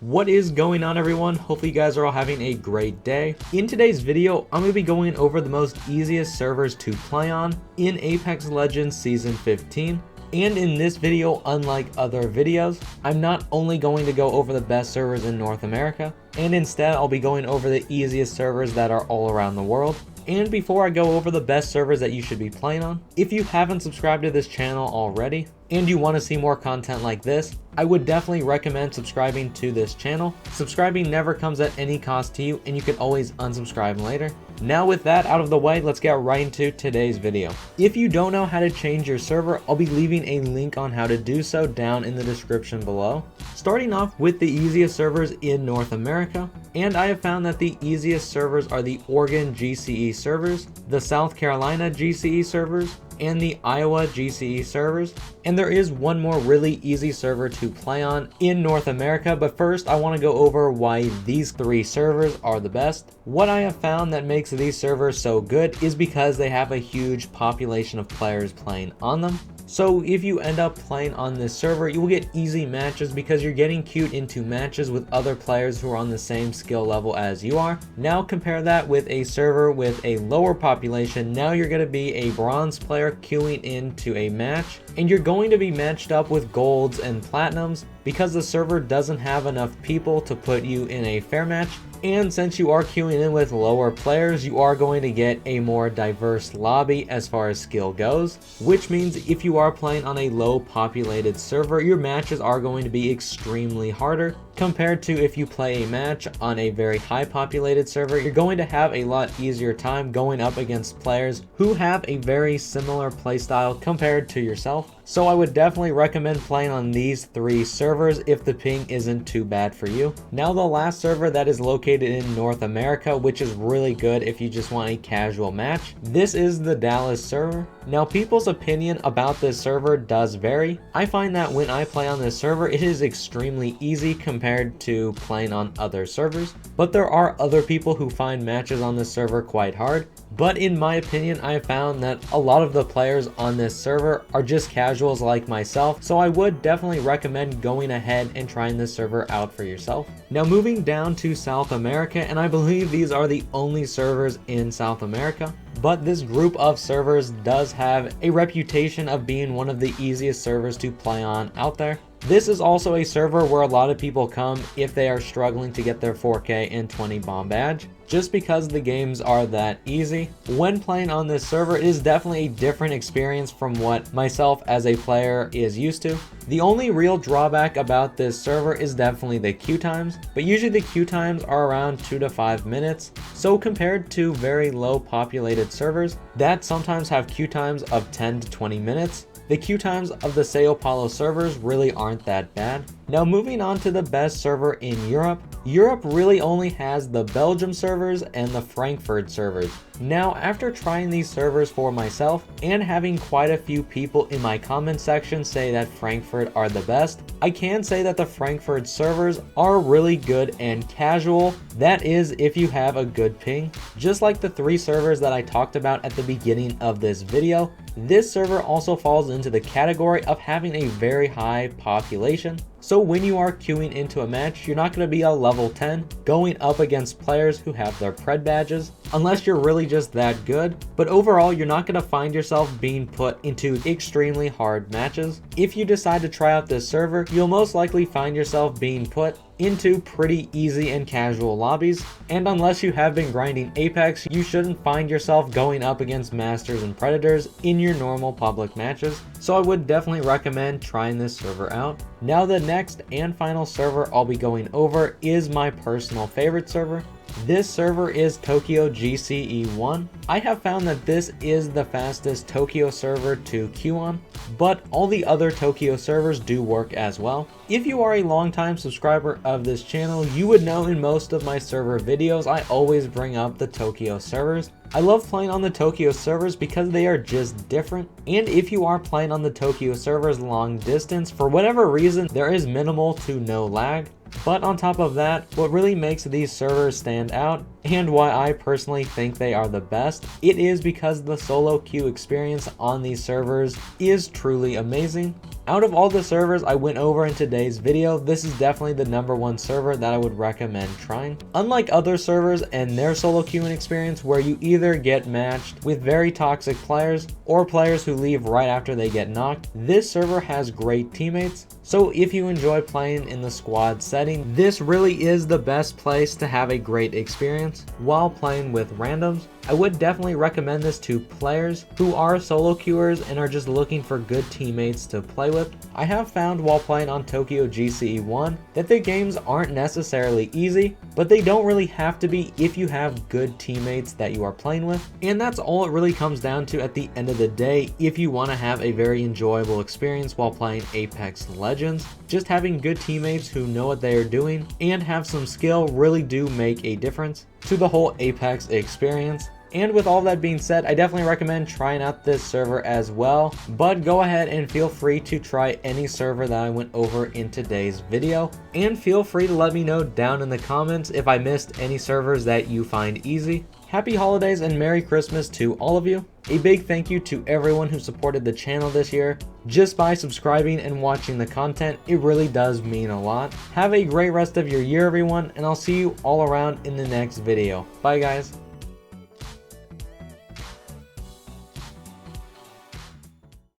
What is going on, everyone? Hopefully you guys are all having a great day. In today's video, I'm going to be going over the most easiest servers to play on in Apex Legends Season 15. And in this video, unlike other videos, I'm not only going to go over the best servers in North America, and instead I'll be going over the easiest servers that are all around the world. And before I go over the best servers that you should be playing on, if you haven't subscribed to this channel already, and you want to see more content like this, I would definitely recommend subscribing to this channel. Subscribing never comes at any cost to you, and you can always unsubscribe later. Now with that out of the way, let's get right into today's video. If you don't know how to change your server, I'll be leaving a link on how to do so down in the description below. Starting off with the easiest servers in North America, and I have found that the easiest servers are the Oregon GCE servers, the South Carolina GCE servers, and the Iowa GCE servers. And there is one more really easy server to play on in North America, but first I want to go over why these three servers are the best. What I have found that makes these servers so good is because they have a huge population of players playing on them. So if you end up playing on this server, you will get easy matches because you're getting queued into matches with other players who are on the same skill level as you are. Now compare that with a server with a lower population. Now you're going to be a bronze player queuing into a match, and you're going to be matched up with golds and platinums because the server doesn't have enough people to put you in a fair match. And since you are queuing in with lower players, you are going to get a more diverse lobby as far as skill goes, which means if you are playing on a low populated server, your matches are going to be extremely harder compared to if you play a match on a very high populated server. You're going to have a lot easier time going up against players who have a very similar playstyle compared to yourself. So I would definitely recommend playing on these three servers if the ping isn't too bad for you. Now the last server that is located in North America, which is really good if you just want a casual match, this is the Dallas server. Now people's opinion about this server does vary. I find that when I play on this server, it is extremely easy compared to playing on other servers, but there are other people who find matches on this server quite hard. But in my opinion, I have found that a lot of the players on this server are just casuals like myself, so I would definitely recommend going ahead and trying this server out for yourself. Now moving down to South America, and I believe these are the only servers in South America, but this group of servers does have a reputation of being one of the easiest servers to play on out there. This is also a server where a lot of people come if they are struggling to get their 4K and 20 bomb badge, just because the games are that easy. When playing on this server, it is definitely a different experience from what myself as a player is used to. The only real drawback about this server is definitely the queue times, but usually the queue times are around 2 to 5 minutes. So compared to very low populated servers that sometimes have queue times of 10 to 20 minutes, the queue times of the Sao Paulo servers really aren't that bad. Now moving on to the best server in Europe. Europe really only has the Belgium servers and the Frankfurt servers. Now after trying these servers for myself and having quite a few people in my comment section say that Frankfurt are the best, I can say that the Frankfurt servers are really good and casual. That is if you have a good ping. Just like the three servers that I talked about at the beginning of this video, this server also falls into the category of having a very high population. So when you are queuing into a match, you're not going to be a level 10 going up against players who have their pred badges, unless you're really just that good. But overall, you're not going to find yourself being put into extremely hard matches. If you decide to try out this server, you'll most likely find yourself being put into pretty easy and casual lobbies, and unless you have been grinding Apex, you shouldn't find yourself going up against Masters and Predators in your normal public matches. So I would definitely recommend trying this server out. Now the next and final server I'll be going over is my personal favorite server. This server is Tokyo GCE 1. I have found that this is the fastest Tokyo server to queue on, but all the other Tokyo servers do work as well. If you are a longtime subscriber of this channel, you would know in most of my server videos, I always bring up the Tokyo servers. I love playing on the Tokyo servers because they are just different, and if you are playing on the Tokyo servers long distance, for whatever reason, there is minimal to no lag. But on top of that, what really makes these servers stand out, and why I personally think they are the best, it is because the solo queue experience on these servers is truly amazing. Out of all the servers I went over in today's video, this is definitely the #1 server that I would recommend trying. Unlike other servers and their solo queuing experience where you either get matched with very toxic players or players who leave right after they get knocked, this server has great teammates. So if you enjoy playing in the squad setting, this really is the best place to have a great experience while playing with randoms. I would definitely recommend this to players who are solo queuers and are just looking for good teammates to play with. I have found while playing on Tokyo GCE1 that the games aren't necessarily easy, but they don't really have to be if you have good teammates that you are playing with. And that's all it really comes down to at the end of the day if you want to have a very enjoyable experience while playing Apex Legends. Just having good teammates who know what they are doing and have some skill really do make a difference to the whole Apex experience. And with all that being said, I definitely recommend trying out this server as well, but go ahead and feel free to try any server that I went over in today's video, and feel free to let me know down in the comments if I missed any servers that you find easy. Happy holidays and Merry Christmas to all of you. A big thank you to everyone who supported the channel this year. Just by subscribing and watching the content, it really does mean a lot. Have a great rest of your year, everyone, and I'll see you all around in the next video. Bye, guys.